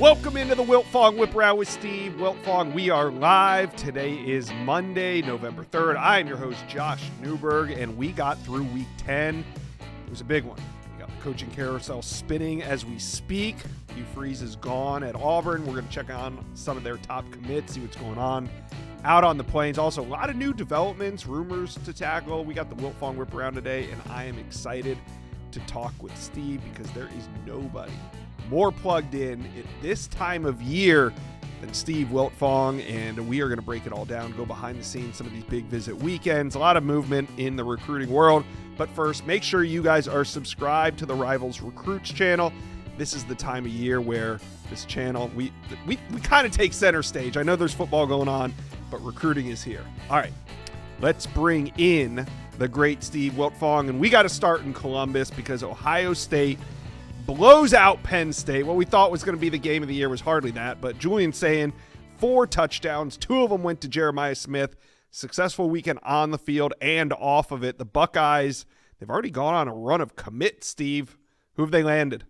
Welcome into the Wiltfong Whiparound with Steve. Wiltfong, we are live. Today is Monday, November 3rd. I am your host, Josh Newberg, and we got through week 10. It was a big one. We got the coaching carousel spinning as we speak. Hugh Freeze is gone at Auburn. We're going to check on some of their top commits, see what's going on out on the plains. Also, a lot of new developments, rumors to tackle. We got the Wiltfong Whiparound today, and I am excited to talk with Steve because there is nobody more plugged in at this time of year than Steve Wiltfong, and we are going to break it all down, go behind the scenes, some of these big visit weekends, a lot of movement in the recruiting world. But first, make sure you guys are subscribed to the Rivals Recruits channel. This is the time of year where this channel, we kind of take center stage. I know there's football going on, but recruiting is here. All right, let's bring in the great Steve Wiltfong, and we got to start in Columbus because Ohio State blows out Penn State. What we thought was going to be the game of the year was hardly that, but Julian Sayin, 4 touchdowns, 2 of them went to Jeremiah Smith. Successful weekend on the field and off of it. The Buckeyes, they've already gone on a run of commits, Steve. Who have they landed?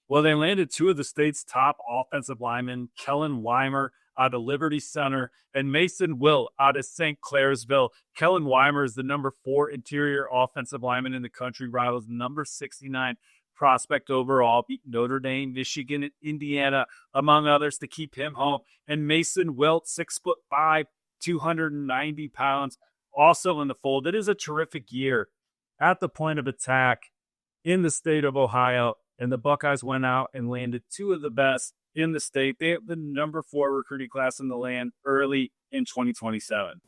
Well, they landed 2 of the state's top offensive linemen, Kellen Weimer out of Liberty Center and Mason Wilt out of St. Clairsville. Kellen Weimer is the number 4 interior offensive lineman in the country, rivals number 69 prospect overall, beat Notre Dame, Michigan, and Indiana, among others, to keep him home. And Mason Wilt, 6'5", 290 pounds, also in the fold. It is a terrific year at the point of attack in the state of Ohio, and the Buckeyes went out and landed 2 of the best in the state. They have the number 4 recruiting class in the land early in 2027.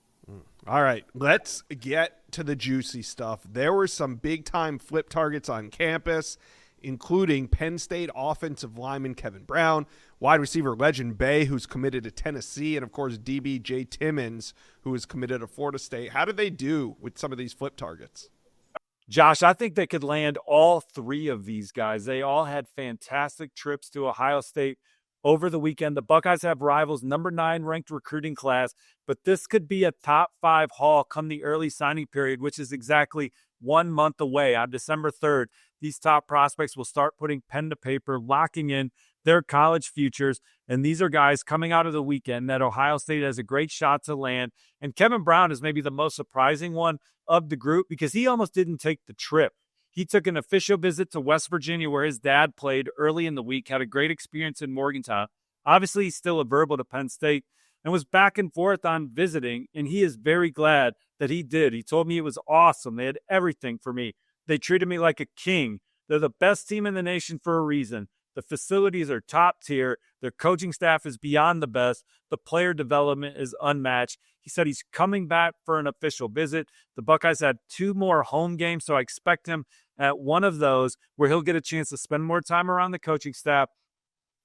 All right, let's get to the juicy stuff. There were some big-time flip targets on campus, including Penn State offensive lineman Kevin Brown, wide receiver Legend Bay, who's committed to Tennessee, and, of course, DB Jay Timmons, who is committed to Florida State. How did they do with some of these flip targets? Josh, I think they could land all 3 of these guys. They all had fantastic trips to Ohio State over the weekend. The Buckeyes have rivals number 9 ranked recruiting class, but this could be a top 5 haul come the early signing period, which is exactly 1 month away. On December 3rd, these top prospects will start putting pen to paper, locking in their college futures. And these are guys coming out of the weekend that Ohio State has a great shot to land. And Kevin Brown is maybe the most surprising one of the group because he almost didn't take the trip. He took an official visit to West Virginia where his dad played early in the week, had a great experience in Morgantown. Obviously, he's still a verbal to Penn State and was back and forth on visiting, and he is very glad that he did. He told me it was awesome. They had everything for me. They treated me like a king. They're the best team in the nation for a reason. The facilities are top tier. Their coaching staff is beyond the best. The player development is unmatched. He said he's coming back for an official visit. The Buckeyes had 2 more home games, so I expect him at one of those where he'll get a chance to spend more time around the coaching staff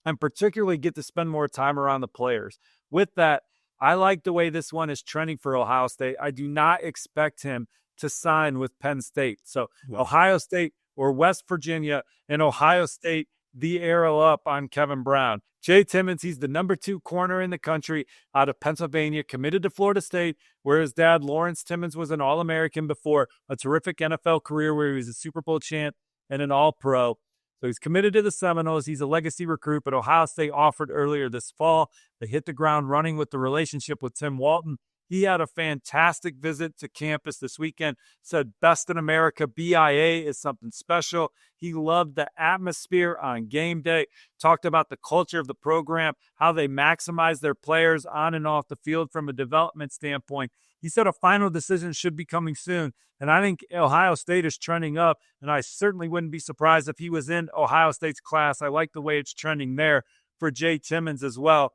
and particularly get to spend more time around the players. With that, I like the way this one is trending for Ohio State. I do not expect him to sign with Penn State. So Ohio State or West Virginia and Ohio State, the arrow up on Kevin Brown. Jay Timmons, he's the number 2 corner in the country out of Pennsylvania, committed to Florida State, where his dad, Lawrence Timmons, was an All-American before a terrific NFL career where he was a Super Bowl champ and an All-Pro. So he's committed to the Seminoles. He's a legacy recruit, but Ohio State offered earlier this fall. They hit the ground running with the relationship with Tim Walton. He had a fantastic visit to campus this weekend, said best in America, BIA is something special. He loved the atmosphere on game day, talked about the culture of the program, how they maximize their players on and off the field from a development standpoint. He said a final decision should be coming soon, and I think Ohio State is trending up, and I certainly wouldn't be surprised if he was in Ohio State's class. I like the way it's trending there for Jay Timmons as well.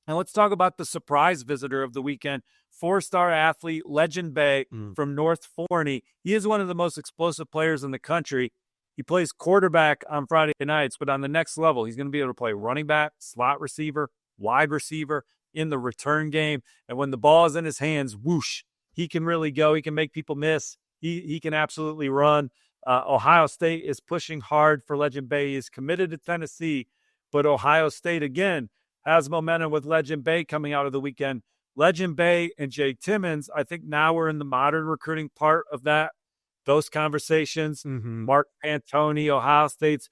And let's talk about the surprise visitor of the weekend, 4-star athlete Legend Bay from North Forney. He is one of the most explosive players in the country. He plays quarterback on Friday nights, but on the next level, he's going to be able to play running back, slot receiver, wide receiver in the return game. And when the ball is in his hands, whoosh, he can really go. He can make people miss. He can absolutely run. Ohio State is pushing hard for Legend Bay. He is committed to Tennessee, but Ohio State, again, has momentum with Legend Bay coming out of the weekend. Legend Bay and Jay Timmons, I think now we're in the modern recruiting part of those conversations. Mark Pantoni, Ohio State's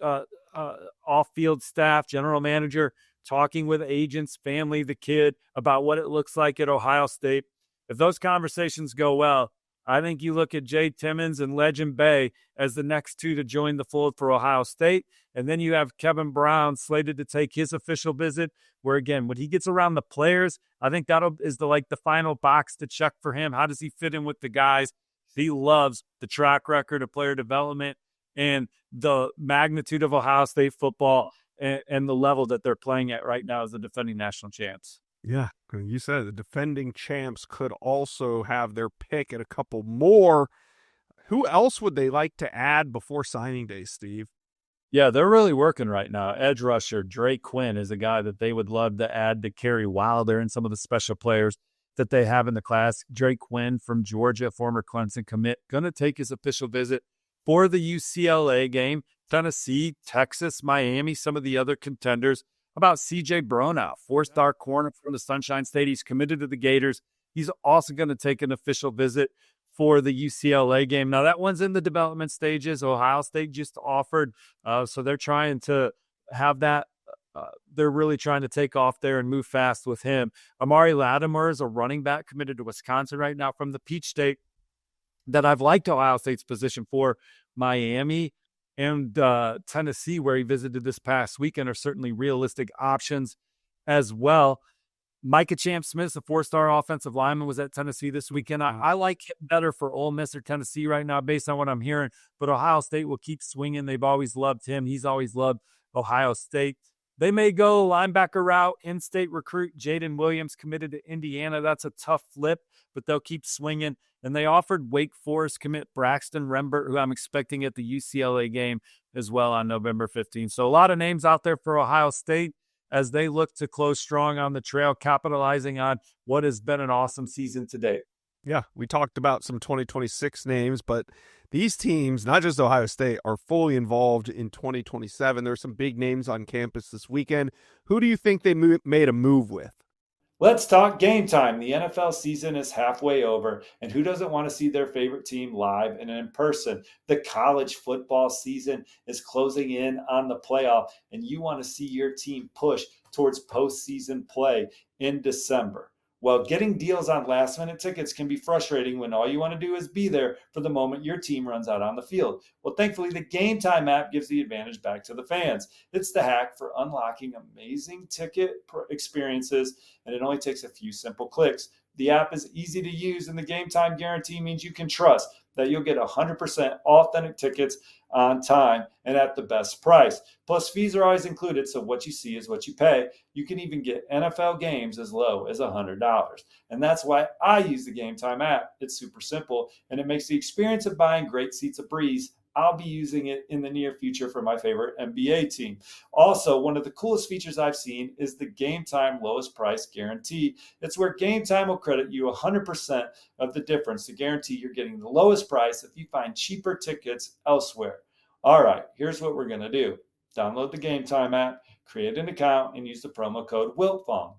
off-field staff, general manager, talking with agents, family, the kid about what it looks like at Ohio State. If those conversations go well, I think you look at Jay Timmons and Legend Bay as the next two to join the fold for Ohio State. And then you have Kevin Brown slated to take his official visit, where, again, when he gets around the players, I think that is the final box to check for him. How does he fit in with the guys? He loves the track record of player development and the magnitude of Ohio State football and the level that they're playing at right now as the defending national champs. Yeah, you said the defending champs could also have their pick at a couple more. Who else would they like to add before signing day, Steve? Yeah, they're really working right now. Edge rusher Drake Quinn is a guy that they would love to add to Kerry Wilder and some of the special players that they have in the class. Drake Quinn from Georgia, former Clemson commit, going to take his official visit for the UCLA game. Tennessee, Texas, Miami, some of the other contenders. About C.J. Bronow, four-star corner from the Sunshine State. He's committed to the Gators. He's also going to take an official visit for the UCLA game. Now, that one's in the development stages. Ohio State just offered, so they're trying to have that. They're really trying to take off there and move fast with him. Amari Latimer is a running back committed to Wisconsin right now from the Peach State that I've liked Ohio State's position for. Miami and Tennessee, where he visited this past weekend, are certainly realistic options as well. Micah Champ-Smith, a four-star offensive lineman, was at Tennessee this weekend. I like him better for Ole Miss or Tennessee right now based on what I'm hearing, but Ohio State will keep swinging. They've always loved him. He's always loved Ohio State. They may go linebacker route, in-state recruit Jaden Williams committed to Indiana. That's a tough flip, but they'll keep swinging. And they offered Wake Forest commit Braxton Rembert, who I'm expecting at the UCLA game as well on November 15th. So a lot of names out there for Ohio State as they look to close strong on the trail, capitalizing on what has been an awesome season to date. Yeah, we talked about some 2026 names, but these teams, not just Ohio State, are fully involved in 2027. There's some big names on campus this weekend. Who do you think they made a move with? Let's talk game time. The NFL season is halfway over, and who doesn't want to see their favorite team live and in person? The college football season is closing in on the playoff, and you want to see your team push towards postseason play in December. Well, getting deals on last-minute tickets can be frustrating when all you want to do is be there for the moment your team runs out on the field. Well, thankfully, the Game Time app gives the advantage back to the fans. It's the hack for unlocking amazing ticket experiences, and it only takes a few simple clicks. The app is easy to use, and the Game Time guarantee means you can trust that you'll get 100% authentic tickets on time and at the best price. Plus, fees are always included, so what you see is what you pay. You can even get NFL games as low as $100. And that's why I use the Game Time app. It's super simple, and it makes the experience of buying great seats a breeze. I'll be using it in the near future for my favorite NBA team. Also, one of the coolest features I've seen is the Game Time lowest price guarantee. It's where Game Time will credit you 100% of the difference to guarantee you're getting the lowest price if you find cheaper tickets elsewhere. All right, here's what we're going to do. Download the Game Time app, create an account, and use the promo code WILTFONG,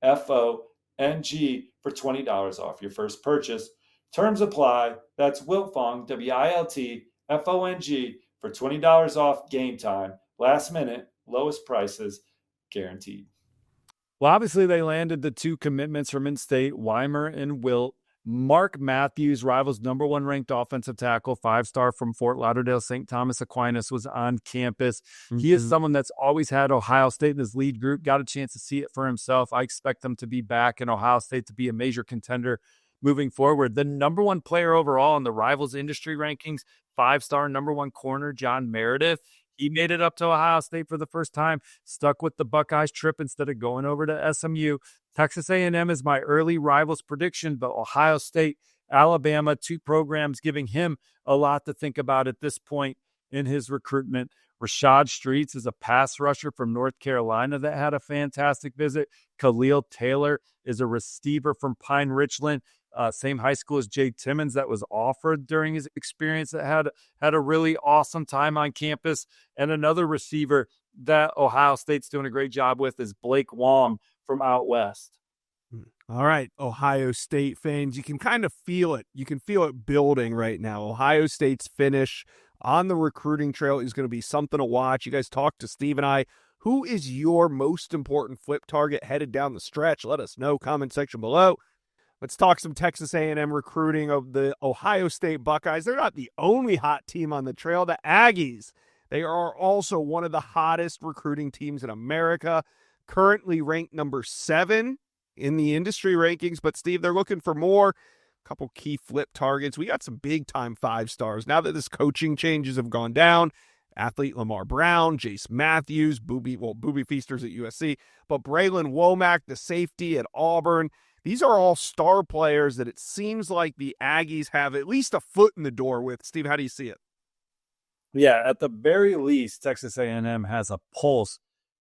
WILTFONG, for $20 off your first purchase. Terms apply. That's Wiltfong, WILTFONG, for $20 off Game Time. Last minute, lowest prices guaranteed. Well, obviously, they landed the two commitments from in-state, Weimer and Wilt. Mark Matthews, Rivals' number one ranked offensive tackle, 5-star from Fort Lauderdale, St. Thomas Aquinas, was on campus. Mm-hmm. He is someone that's always had Ohio State in his lead group, got a chance to see it for himself. I expect them to be back in Ohio State to be a major contender moving forward. The number one player overall in the Rivals industry rankings, 5-star number one corner, John Meredith. He made it up to Ohio State for the first time, stuck with the Buckeyes trip instead of going over to SMU. Texas A&M is my early Rivals prediction, but Ohio State, Alabama, two programs giving him a lot to think about at this point in his recruitment. Rashad Streets is a pass rusher from North Carolina that had a fantastic visit. Khalil Taylor is a receiver from Pine Richland, same high school as Jay Timmons, that was offered during his experience, that had a really awesome time on campus. And another receiver that Ohio State's doing a great job with is Blake Wong from out west. All right, Ohio State fans, you can kind of feel it. You can feel it building right now. Ohio State's finish on the recruiting trail is going to be something to watch. You guys talked to Steve and I. Who is your most important flip target headed down the stretch? Let us know. Comment section below. Let's talk some Texas A&M recruiting of the Ohio State Buckeyes. They're not the only hot team on the trail. The Aggies, they are also one of the hottest recruiting teams in America, currently ranked number 7 in the industry rankings. But, Steve, they're looking for more. A couple key flip targets. We got some big-time 5-stars. Now that this coaching changes have gone down, athlete Lamar Brown, Jace Matthews, Booby Feasters at USC, but Braylon Womack, the safety at Auburn. These are all star players that it seems like the Aggies have at least a foot in the door with. Steve, how do you see it? Yeah, at the very least, Texas A&M has a pulse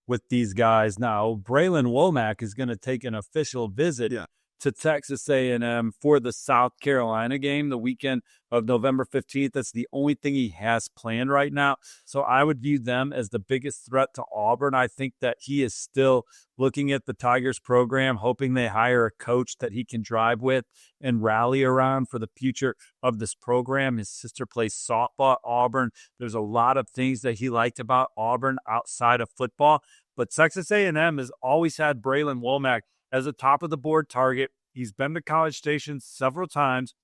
with these guys. Now, Braylon Womack is going to take an official visit to Texas A&M for the South Carolina game the weekend of November 15th. That's the only thing he has planned right now. So I would view them as the biggest threat to Auburn. I think that he is still looking at the Tigers program, hoping they hire a coach that he can drive with and rally around for the future of this program. His sister plays softball at Auburn. There's a lot of things that he liked about Auburn outside of football. But Texas A&M has always had Braylon Womack as a top-of-the-board target. He's been to College Station several times,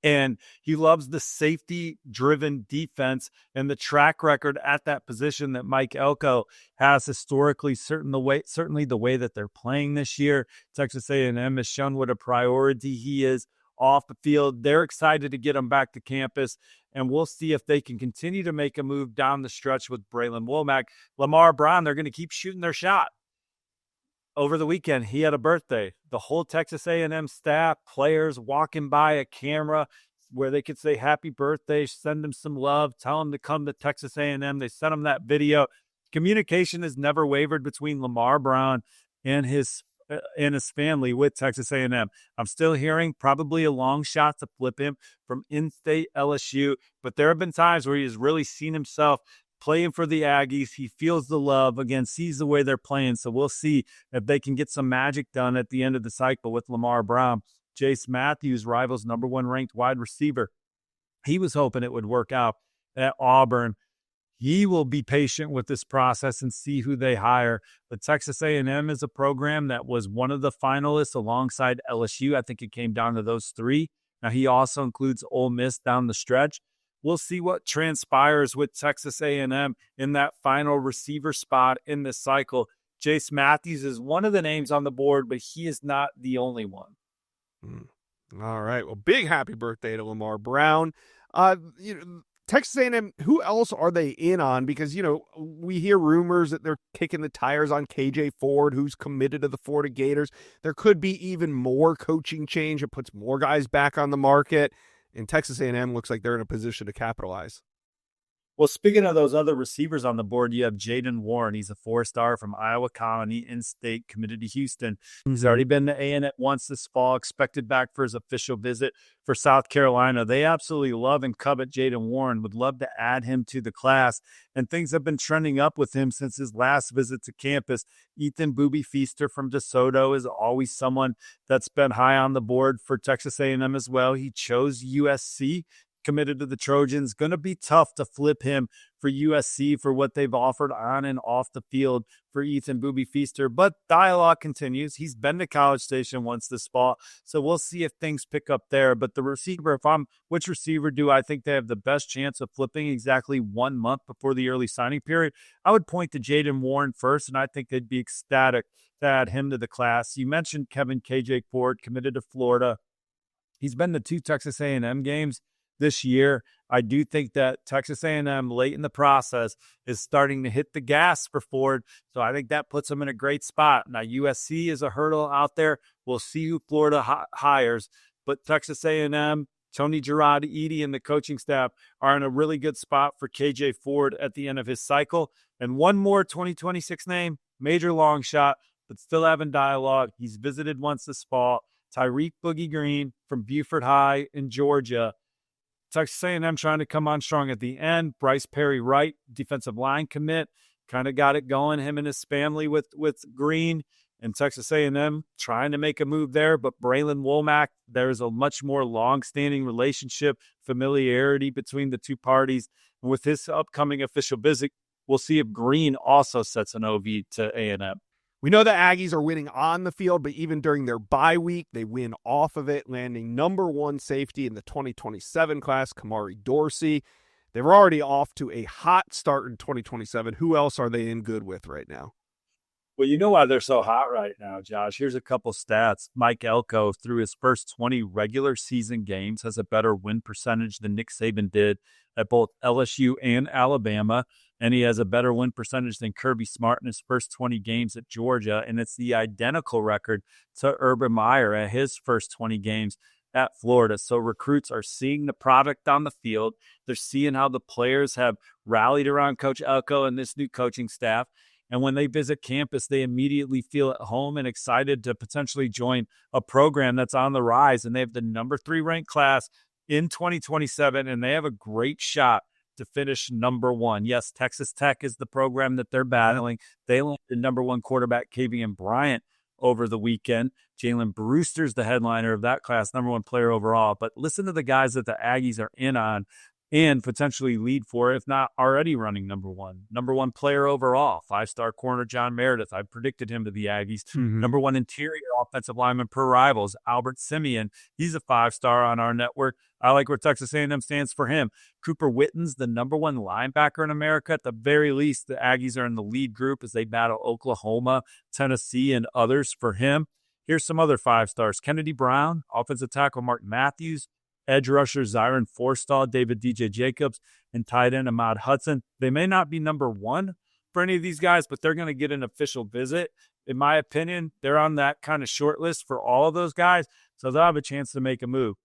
and he loves the safety-driven defense and the track record at that position that Mike Elko has historically, certainly the way that they're playing this year. Texas A&M has shown what a priority he is off the field. They're excited to get him back to campus, and we'll see if they can continue to make a move down the stretch with Braylon Womack. Lamar Brown, they're going to keep shooting their shot. Over the weekend, he had a birthday. The whole Texas A&M staff, players walking by a camera where they could say happy birthday, send him some love, tell him to come to Texas A&M. They sent him that video. Communication has never wavered between Lamar Brown and his family with Texas A&M. I'm still hearing probably a long shot to flip him from in-state LSU, but there have been times where he has really seen himself playing for the Aggies. He feels the love, again, sees the way they're playing. So we'll see if they can get some magic done at the end of the cycle with Lamar Brown. Jace Matthews, Rivals' number 1 ranked wide receiver. He was hoping it would work out at Auburn. He will be patient with this process and see who they hire. But Texas A&M is a program that was one of the finalists alongside LSU. I think it came down to those 3. Now, he also includes Ole Miss down the stretch. We'll see what transpires with Texas A&M in that final receiver spot in this cycle. Jace Matthews is one of the names on the board, but he is not the only one. All right. Well, big happy birthday to Lamar Brown. Texas A&M, who else are they in on? Because, we hear rumors that they're kicking the tires on KJ Ford, who's committed to the Florida Gators. There could be even more coaching change. It puts more guys back on the market. And Texas A&M looks like they're in a position to capitalize. Well, speaking of those other receivers on the board, you have Jaden Warren. He's a 4-star from Iowa Colony, in-state, committed to Houston. He's already been to A&M once this fall, expected back for his official visit for South Carolina. They absolutely love and covet Jaden Warren, would love to add him to the class, and things have been trending up with him since his last visit to campus. Ethan Booby Feaster from DeSoto is always someone that's been high on the board for Texas A&M as well. He chose USC, committed to the Trojans. Going to be tough to flip him for USC for what they've offered on and off the field for Ethan Booby Feaster. But dialogue continues. He's been to College Station once this fall, so we'll see if things pick up there. But the receiver, which receiver do I think they have the best chance of flipping exactly 1 month before the early signing period? I would point to Jaden Warren first, and I think they'd be ecstatic to add him to the class. You mentioned Kevin KJ Ford, committed to Florida. He's been to 2 Texas A&M games this year. I do think that Texas A&M late in the process is starting to hit the gas for Ford, so I think that puts them in a great spot. Now, USC is a hurdle out there. We'll see who Florida hires, but Texas A&M, Tony Girardi and the coaching staff are in a really good spot for KJ Ford at the end of his cycle. And one more 2026 name, major long shot, but still having dialogue. He's visited once this fall. Tyreek Boogie Green from Buford High in Georgia. Texas A&M trying to come on strong at the end. Bryce Perry Wright, defensive line commit, kind of got it going, him and his family with Green. And Texas A&M trying to make a move there, but Braylon Womack, there's a much more long-standing relationship, familiarity between the two parties. With his upcoming official visit, we'll see if Green also sets an OV to A&M. We know the Aggies are winning on the field, but even during their bye week, they win off of it, landing number 1 safety in the 2027 class, Kamari Dorsey. They were already off to a hot start in 2027. Who else are they in good with right now? Well, you know why they're so hot right now, Josh. Here's a couple stats. Mike Elko, through his first 20 regular season games, has a better win percentage than Nick Saban did at both LSU and Alabama. And he has a better win percentage than Kirby Smart in his first 20 games at Georgia. And it's the identical record to Urban Meyer at his first 20 games at Florida. So recruits are seeing the product on the field. They're seeing how the players have rallied around Coach Elko and this new coaching staff. And when they visit campus, they immediately feel at home and excited to potentially join a program that's on the rise. And they have the number 3 ranked class in 2027, and they have a great shot to finish number 1. Yes, Texas Tech is the program that they're battling. They landed the number 1 quarterback, Kavian Bryant, over the weekend. Jalen Brewster's the headliner of that class, number 1 player overall. But listen to the guys that the Aggies are in on and potentially lead for, if not already running number 1. Number 1 player overall, 5-star corner John Meredith. I predicted him to the Aggies. Number 1 interior offensive lineman per Rivals, Albert Simeon. He's a 5-star on our network. I like where Texas A&M stands for him. Cooper Witten's the number 1 linebacker in America. At the very least, the Aggies are in the lead group as they battle Oklahoma, Tennessee, and others for him. Here's some other 5-stars. Kennedy Brown, offensive tackle Mark Matthews, edge rusher Zyron Forstall, David DJ Jacobs, and tight end Ahmad Hudson. They may not be number 1 for any of these guys, but they're going to get an official visit. In my opinion, they're on that kind of short list for all of those guys, so they'll have a chance to make a move.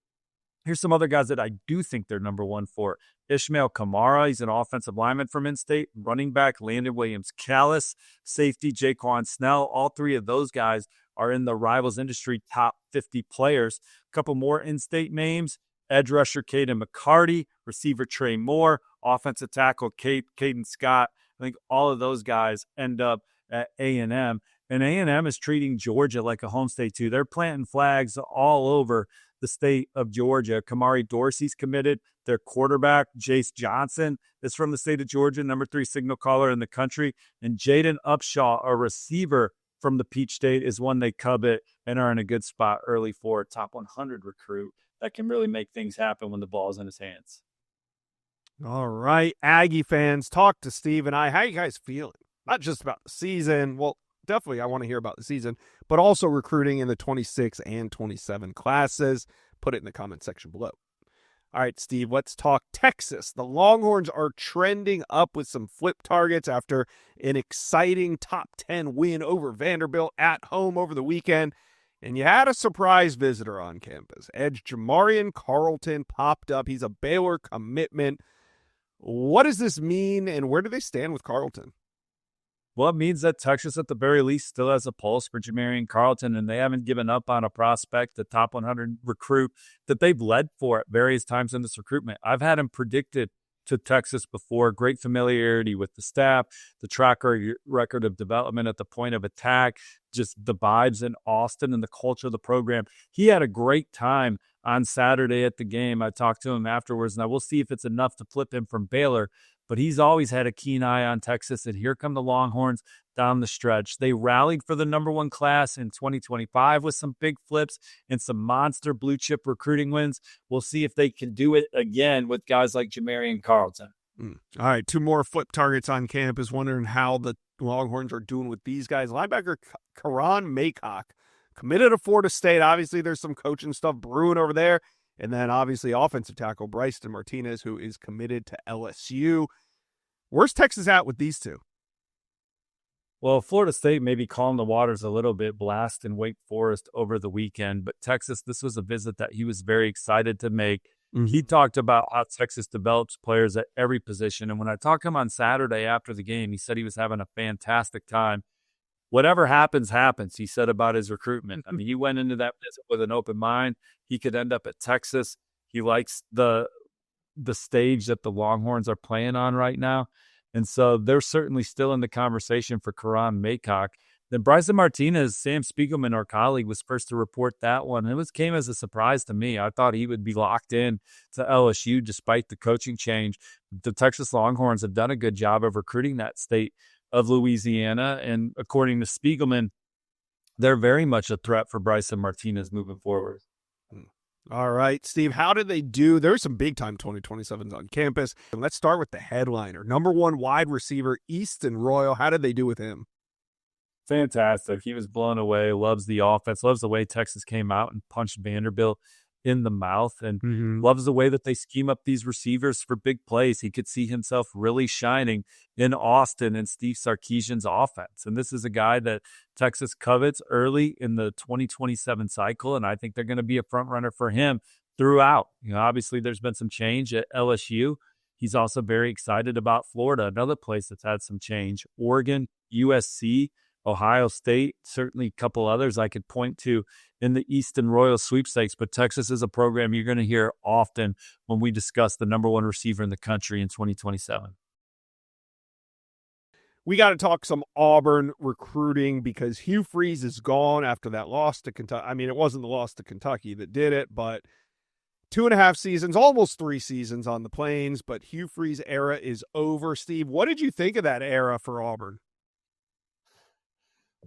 Here's some other guys that I do think they're number 1 for. Ishmael Kamara, he's an offensive lineman from in-state. Running back Landon Williams-Callis, safety Jaquan Snell. All 3 of those guys are in the Rivals Industry top 50 players. A couple more in-state names. Edge rusher Caden McCarty, receiver Trey Moore, offensive tackle Caden Scott. I think all of those guys end up at A&M. And A&M is treating Georgia like a home state too. They're planting flags all over the state of Georgia. Kamari Dorsey's committed. Their quarterback, Jace Johnson, is from the state of Georgia, number 3 signal caller in the country. And Jaden Upshaw, a receiver from the Peach State, is one they covet and are in a good spot early for a top 100 recruit that can really make things happen when the ball's in his hands. All right, Aggie fans, talk to Steve and I. How you guys feeling? Not just about the season. Well, definitely I want to hear about the season, but also recruiting in the 26 and 27 classes. Put it in the comment section below. All right, Steve, let's talk Texas. The Longhorns are trending up with some flip targets after an exciting top 10 win over Vanderbilt at home over the weekend. And you had a surprise visitor on campus. Edge Jamarian Carlton popped up. He's a Baylor commitment. What does this mean, and where do they stand with Carlton? Well, it means that Texas, at the very least, still has a pulse for Jamarian Carlton, and they haven't given up on a prospect, the top 100 recruit that they've led for at various times in this recruitment. I've had him predicted to Texas before. Great familiarity with the staff, the track record of development at the point of attack, just the vibes in Austin and the culture of the program. He had a great time on Saturday at the game. I talked to him afterwards, and we'll see if it's enough to flip him from Baylor. But he's always had a keen eye on Texas, and here come the Longhorns down the stretch. They rallied for the number 1 class in 2025 with some big flips and some monster blue-chip recruiting wins. We'll see if they can do it again with guys like Jamarian Carlton. All right, 2 more flip targets on campus. Wondering how the Longhorns are doing with these guys. Linebacker Karan Maycock, committed to Florida State. Obviously, there's some coaching stuff brewing over there. And then, obviously, offensive tackle Bryson Martinez, who is committed to LSU. Where's Texas at with these 2? Well, Florida State may be calling the waters a little bit, blast in Wake Forest over the weekend. But Texas, this was a visit that he was very excited to make. He talked about how Texas develops players at every position. And when I talked to him on Saturday after the game, he said he was having a fantastic time. Whatever happens, happens, he said about his recruitment. I mean, he went into that visit with an open mind. He could end up at Texas. He likes the stage that the Longhorns are playing on right now. And so they're certainly still in the conversation for Karan Maycock. Then Bryson Martinez, Sam Spiegelman, our colleague, was first to report that one. It came as a surprise to me. I thought he would be locked in to LSU despite the coaching change. The Texas Longhorns have done a good job of recruiting that state of Louisiana, and according to Spiegelman, they're very much a threat for Bryson Martinez moving forward. All right, Steve, how did they do? There's some big-time 2027s on campus. And let's start with the headliner. Number 1 wide receiver, Easton Royal. How did they do with him? Fantastic. He was blown away, loves the offense, loves the way Texas came out and punched Vanderbilt in the mouth, and loves the way that they scheme up these receivers for big plays. He could see himself really shining in Austin and Steve Sarkisian's offense. And this is a guy that Texas covets early in the 2027 cycle, and I think they're going to be a front runner for him throughout. Obviously, there's been some change at LSU. He's also very excited about Florida, another place that's had some change. Oregon, USC, Ohio State, certainly a couple others I could point to in the Easton Royal sweepstakes, but Texas is a program you're going to hear often when we discuss the number 1 receiver in the country in 2027. We got to talk some Auburn recruiting because Hugh Freeze is gone after that loss to Kentucky. I mean, it wasn't the loss to Kentucky that did it, but 2.5 seasons, almost 3 seasons on the Plains, but Hugh Freeze era is over. Steve, what did you think of that era for Auburn?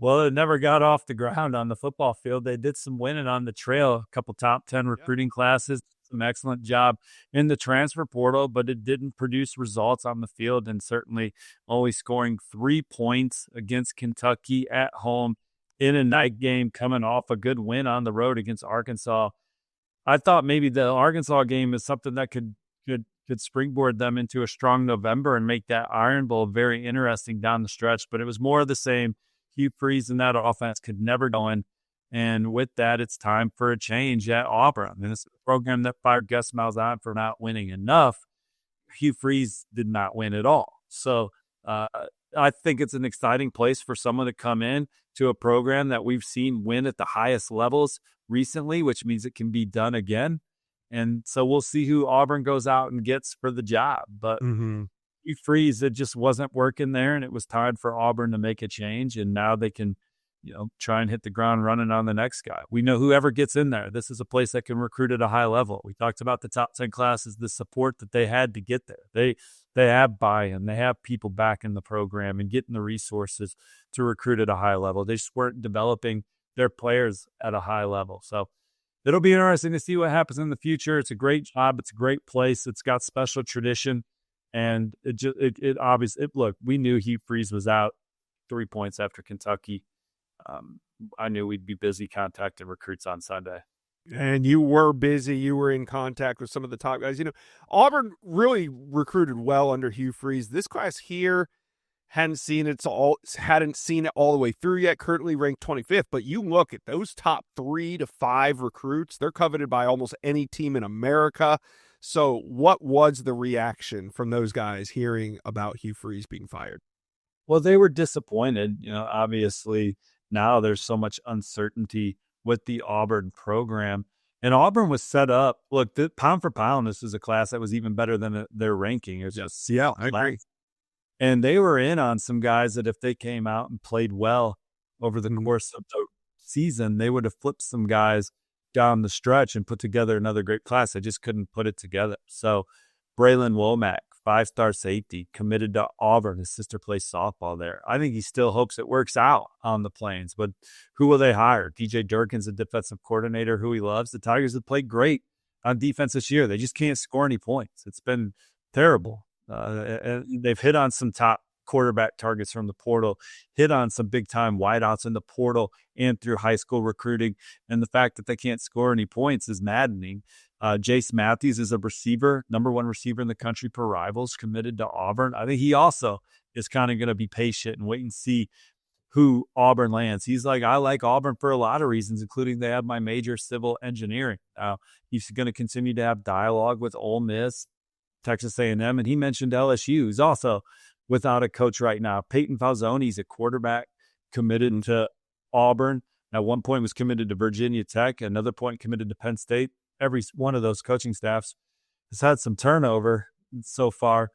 Well, it never got off the ground on the football field. They did some winning on the trail, a couple top 10 recruiting classes, some excellent job in the transfer portal, but it didn't produce results on the field, and certainly only scoring 3 points against Kentucky at home in a night game, coming off a good win on the road against Arkansas. I thought maybe the Arkansas game is something that could springboard them into a strong November and make that Iron Bowl very interesting down the stretch, but it was more of the same. Hugh Freeze and that offense could never go in. And with that, it's time for a change at Auburn. And it's a program that fired Gus Malzahn for not winning enough. Hugh Freeze did not win at all. So I think it's an exciting place for someone to come in to a program that we've seen win at the highest levels recently, which means it can be done again. And so we'll see who Auburn goes out and gets for the job. But Hugh Freeze, it just wasn't working there, and it was time for Auburn to make a change, and now they can, try and hit the ground running on the next guy. We know whoever gets in there, this is a place that can recruit at a high level. We talked about the top 10 classes, the support that they had to get there. They have buy-in. They have people back in the program and getting the resources to recruit at a high level. They just weren't developing their players at a high level. So it'll be interesting to see what happens in the future. It's a great job. It's a great place. It's got special tradition. And look, we knew Hugh Freeze was out 3 points after Kentucky. I knew we'd be busy contacting recruits on Sunday. And you were busy. You were in contact with some of the top guys. Auburn really recruited well under Hugh Freeze. This class here hadn't seen it all the way through yet, currently ranked 25th. But you look at those top 3 to 5 recruits, they're coveted by almost any team in America. So what was the reaction from those guys hearing about Hugh Freeze being fired? Well, they were disappointed. Obviously now there's so much uncertainty with the Auburn program. And Auburn was set up. Look, the pound for pound, this is a class that was even better than their ranking. It was just I agree. And they were in on some guys that if they came out and played well over the course of the season, they would have flipped some guys down the stretch and put together another great class. I just couldn't put it together. So Braylon Womack, 5-star safety, committed to Auburn. His sister plays softball there. I think he still hopes it works out on the Plains, but who will they hire? DJ Durkin's a defensive coordinator who he loves. The Tigers have played great on defense this year. They just can't score any points. It's been terrible. They've hit on some top quarterback targets from the portal, hit on some big-time wideouts in the portal and through high school recruiting, and the fact that they can't score any points is maddening. Jace Matthews is a receiver, number 1 receiver in the country per Rivals, committed to Auburn. I think he also is kind of going to be patient and wait and see who Auburn lands. He's like, I like Auburn for a lot of reasons, including they have my major civil engineering. He's going to continue to have dialogue with Ole Miss, Texas A&M, and he mentioned LSU. He's also without a coach right now. Peyton Falzone's a quarterback committed to Auburn. At one point was committed to Virginia Tech. Another point committed to Penn State. Every one of those coaching staffs has had some turnover so far.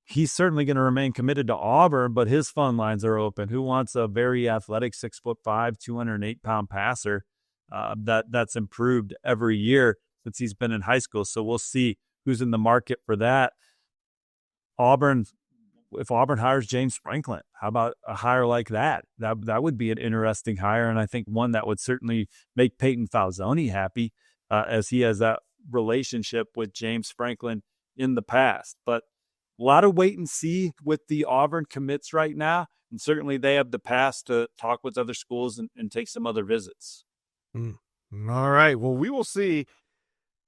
he's certainly going to remain committed to Auburn, but his phone lines are open. Who wants a very athletic 6'5", 208-pound passer that's improved every year since he's been in high school? So we'll see who's in the market for that. If Auburn hires James Franklin, how about a hire like that? That would be an interesting hire, and I think one that would certainly make Peyton Falzoni happy, as he has that relationship with James Franklin in the past. But a lot of wait and see with the Auburn commits right now, and certainly they have the pass to talk with other schools and take some other visits. All right, well, we will see.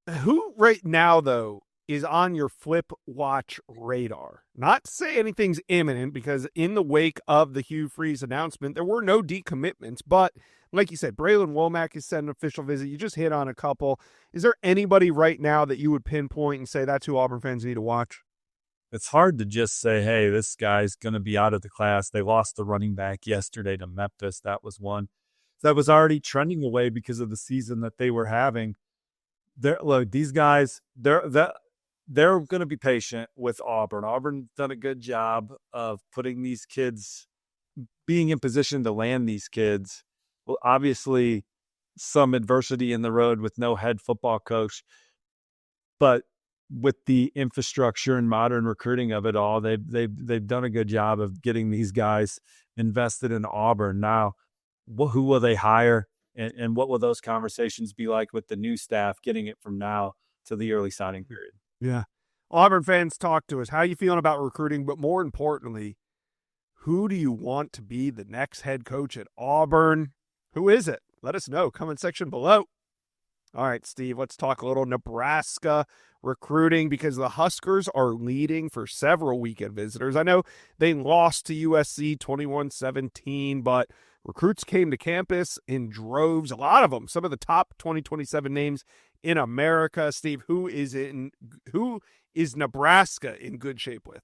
Who right now, though, is on your flip watch radar? Not to say anything's imminent, because in the wake of the Hugh Freeze announcement, there were no decommitments. But like you said, Braylon Womack has sent an official visit. You just hit on a couple. Is there anybody right now that you would pinpoint and say that's who Auburn fans need to watch? It's hard to just say, hey, this guy's going to be out of the class. They lost the running back yesterday to Memphis. That was one that was already trending away because of the season that they were having. Look, these guys, they're going to be patient with Auburn. Auburn's done a good job of putting these kids, being in position to land these kids. Well, obviously, some adversity in the road with no head football coach, but with the infrastructure and modern recruiting of it all, they've done a good job of getting these guys invested in Auburn. Now, who will they hire, and what will those conversations be like with the new staff getting it from now to the early signing period? Yeah. Auburn fans, talk to us. How are you feeling about recruiting? But more importantly, who do you want to be the next head coach at Auburn? Who is it? Let us know. Comment section below. All right, Steve, let's talk a little Nebraska recruiting, because the Huskers are leading for several weekend visitors. I know they lost to USC 21-17, but recruits came to campus in droves, a lot of them, some of the top 2027 names in America. Steve, who is Nebraska in good shape with?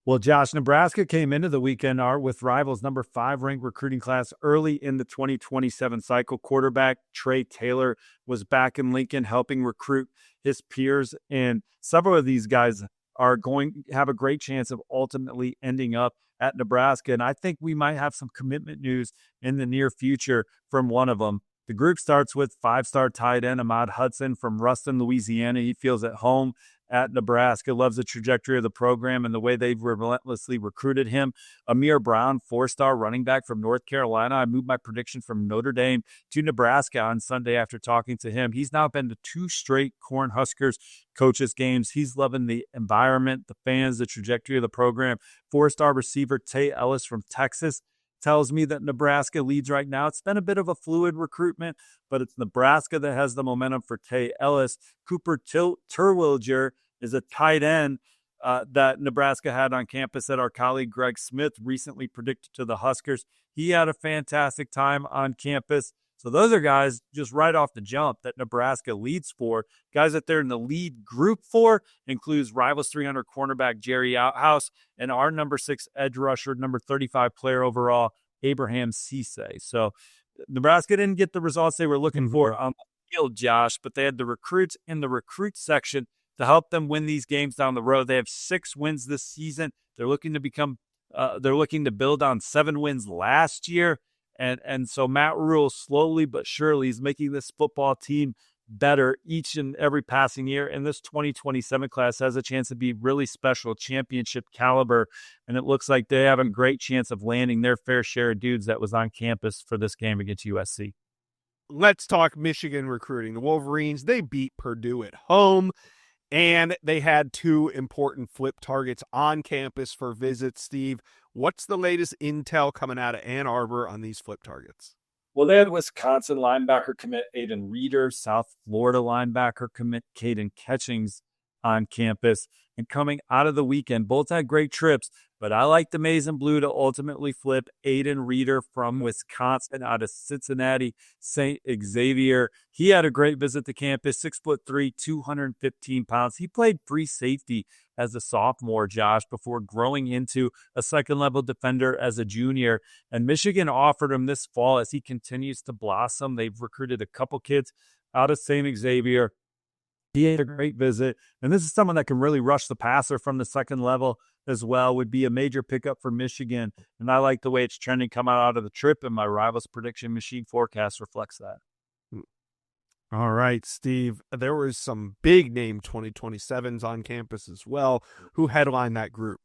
Well, Josh, Nebraska came into the weekend with rivals number 5 ranked recruiting class early in the 2027 cycle. Quarterback Trey Taylor was back in Lincoln helping recruit his peers, and several of these guys are going to have a great chance of ultimately ending up at Nebraska. And I think we might have some commitment news in the near future from one of them. The group starts with 5-star tight end Ahmad Hudson from Ruston, Louisiana. He feels at home at Nebraska, loves the trajectory of the program and the way they've relentlessly recruited him. Amir Brown, 4-star running back from North Carolina. I moved my prediction from Notre Dame to Nebraska on Sunday after talking to him. He's now been to 2 straight Cornhuskers coaches games. He's loving the environment, the fans, the trajectory of the program. 4-star receiver Tay Ellis from Texas tells me that Nebraska leads right now. It's been a bit of a fluid recruitment, but it's Nebraska that has the momentum for Tay Ellis. Cooper Terwilliger is a tight end that Nebraska had on campus that our colleague Greg Smith recently predicted to the Huskers. He had a fantastic time on campus. So those are guys just right off the jump that Nebraska leads for. Guys that they're in the lead group for includes Rivals 300 cornerback Jerry Outhouse and our number 6 edge rusher, number 35 player overall, Abraham Cisse. So Nebraska didn't get the results they were looking for on the field, Josh, but they had the recruits in the recruit section to help them win these games down the road. They have 6 wins this season. They're looking to build on 7 wins last year. And so Matt Rule slowly but surely is making this football team better each and every passing year. And this 2027 class has a chance to be really special, championship caliber. And it looks like they have a great chance of landing their fair share of dudes that was on campus for this game against USC. Let's talk Michigan recruiting. The Wolverines, they beat Purdue at home, and they had 2 important flip targets on campus for visits. Steve, what's the latest intel coming out of Ann Arbor on these flip targets? Well, they had Wisconsin linebacker commit Aiden Reeder, South Florida linebacker commit Caden Catchings on campus. And coming out of the weekend, both had great trips, but I like the Maize and Blue to ultimately flip Aiden Reeder from Wisconsin out of Cincinnati St. Xavier. He had a great visit to campus, 6'3", 215 pounds. He played free safety as a sophomore, Josh, before growing into a second-level defender as a junior. And Michigan offered him this fall as he continues to blossom. They've recruited a couple kids out of St. Xavier. He had a great visit. And this is someone that can really rush the passer from the second level as well, would be a major pickup for Michigan. And I like the way it's trending coming out of the trip, and my Rivals Prediction Machine forecast reflects that. All right, Steve. There was some big name 2027s on campus as well. Who headlined that group?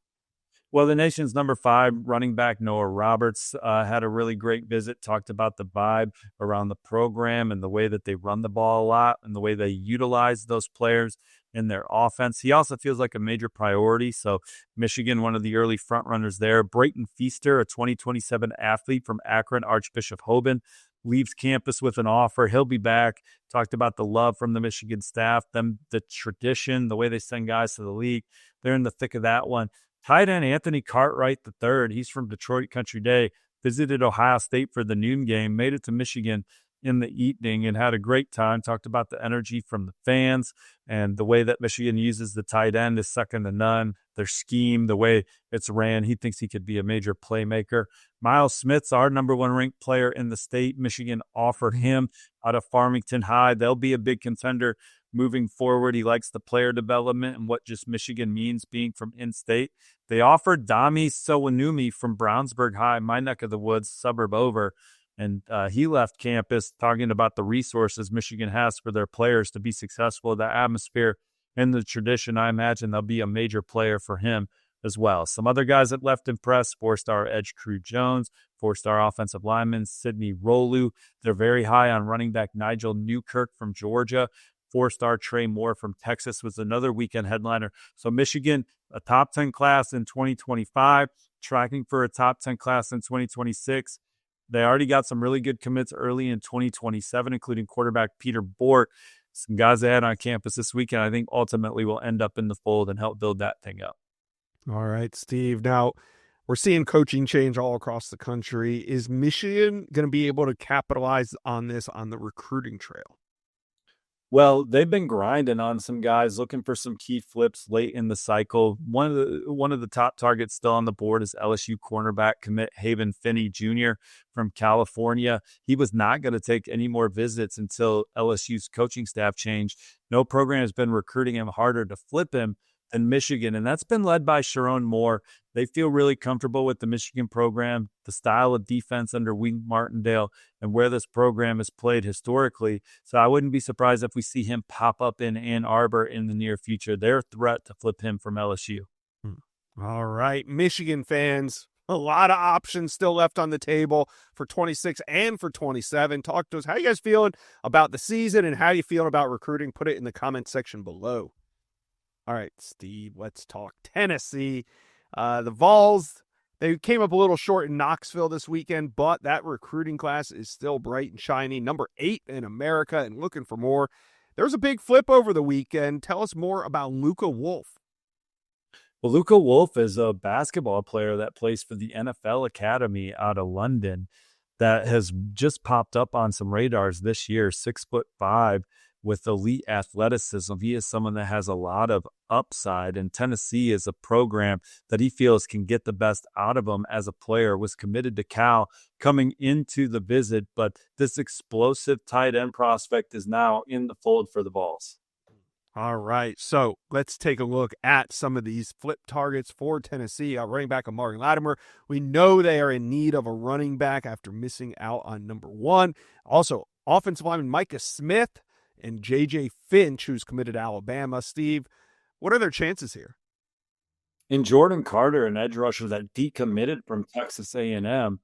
Well, the nation's number 5 running back, Noah Roberts, had a really great visit, talked about the vibe around the program and the way that they run the ball a lot and the way they utilize those players in their offense. He also feels like a major priority. So Michigan, one of the early front runners there. Brayton Feaster, a 2027 athlete from Akron, Archbishop Hoban, leaves campus with an offer. He'll be back. Talked about the love from the Michigan staff, the tradition, the way they send guys to the league. They're in the thick of that one. Tight end Anthony Cartwright III, he's from Detroit Country Day, visited Ohio State for the noon game, made it to Michigan in the evening and had a great time. Talked about the energy from the fans and the way that Michigan uses the tight end is second to none. Their scheme, the way it's ran, he thinks he could be a major playmaker. Miles Smith's our number 1 ranked player in the state. Michigan offered him out of Farmington High. They'll be a big contender moving forward. He likes the player development and what just Michigan means being from in-state. They offered Dami Sowanumi from Brownsburg High, my neck of the woods, suburb over, and he left campus talking about the resources Michigan has for their players to be successful, the atmosphere and the tradition. I imagine they'll be a major player for him as well. Some other guys that left impressed: 4-star edge Crew Jones, 4-star offensive lineman Sidney Rolu. They're very high on running back Nigel Newkirk from Georgia. 4-star Trey Moore from Texas was another weekend headliner. So Michigan, a top 10 class in 2025, tracking for a top 10 class in 2026. They already got some really good commits early in 2027, including quarterback Peter Bork. Some guys they had on campus this weekend, I think ultimately will end up in the fold and help build that thing up. All right, Steve. Now, we're seeing coaching change all across the country. Is Michigan going to be able to capitalize on this on the recruiting trail? Well, they've been grinding on some guys, looking for some key flips late in the cycle. One of the top targets still on the board is LSU cornerback commit Haven Finney Jr. from California. He was not going to take any more visits until LSU's coaching staff changed. No program has been recruiting him harder to flip him than Michigan, and that's been led by Sharon Moore. They feel really comfortable with the Michigan program, the style of defense under Wink Martindale, and where this program has played historically. So I wouldn't be surprised if we see him pop up in Ann Arbor in the near future. They're a threat to flip him from LSU. All right, Michigan fans, a lot of options still left on the table for 26 and for 27. Talk to us. How you guys feeling about the season and how you feeling about recruiting? Put it in the comment section below. All right, Steve, let's talk Tennessee. The Vols, they came up a little short in Knoxville this weekend, but that recruiting class is still bright and shiny. Number 8 in America and looking for more. There was a big flip over the weekend. Tell us more about Luka Wolf. Well, Luka Wolf is a basketball player that plays for the NFL Academy out of London that has just popped up on some radars this year, 6'5", with elite athleticism. He is someone that has a lot of upside, and Tennessee is a program that he feels can get the best out of him as a player. Was committed to Cal coming into the visit, but this explosive tight end prospect is now in the fold for the Vols. All right, so let's take a look at some of these flip targets for Tennessee. Running back Amari Latimer. We know they are in need of a running back after missing out on number 1. Also, offensive lineman Micah Smith and J.J. Finch, who's committed to Alabama. Steve, what are their chances here? And Jordan Carter, an edge rusher that decommitted from Texas A&M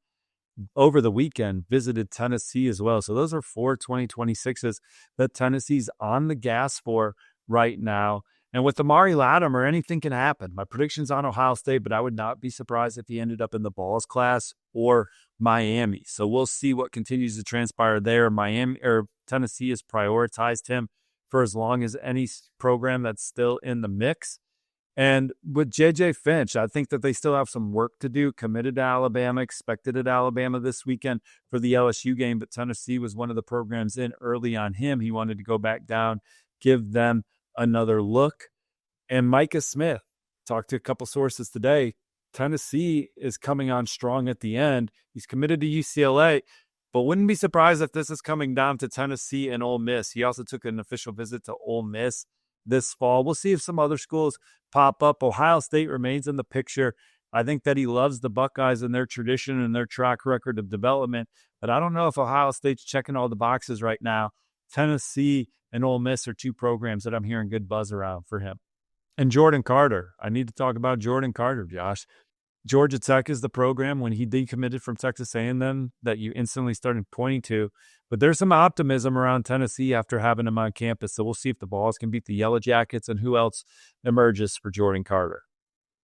over the weekend, visited Tennessee as well. So those are 4 2026s that Tennessee's on the gas for right now. And with Amari Latimer, anything can happen. My prediction's on Ohio State, but I would not be surprised if he ended up in the Vols class or Miami. So we'll see what continues to transpire there. Tennessee has prioritized him for as long as any program that's still in the mix. And with J.J. Finch, I think that they still have some work to do. Committed to Alabama, expected at Alabama this weekend for the LSU game, but Tennessee was one of the programs in early on him. He wanted to go back down, give them another look. And Micah Smith, talked to a couple sources today, Tennessee is coming on strong at the end. He's committed to UCLA, but wouldn't be surprised if this is coming down to Tennessee and Ole Miss. He also took an official visit to Ole Miss this fall. We'll see if some other schools pop up. Ohio State remains in the picture. I think that he loves the Buckeyes and their tradition and their track record of development, but I don't know if Ohio State's checking all the boxes right now. Tennessee and Ole Miss are two programs that I'm hearing good buzz around for him. And Jordan Carter. I need to talk about Jordan Carter, Josh. Georgia Tech is the program when he decommitted from Texas A&M that you instantly started pointing to. But there's some optimism around Tennessee after having him on campus. So we'll see if the Vols can beat the Yellow Jackets and who else emerges for Jordan Carter.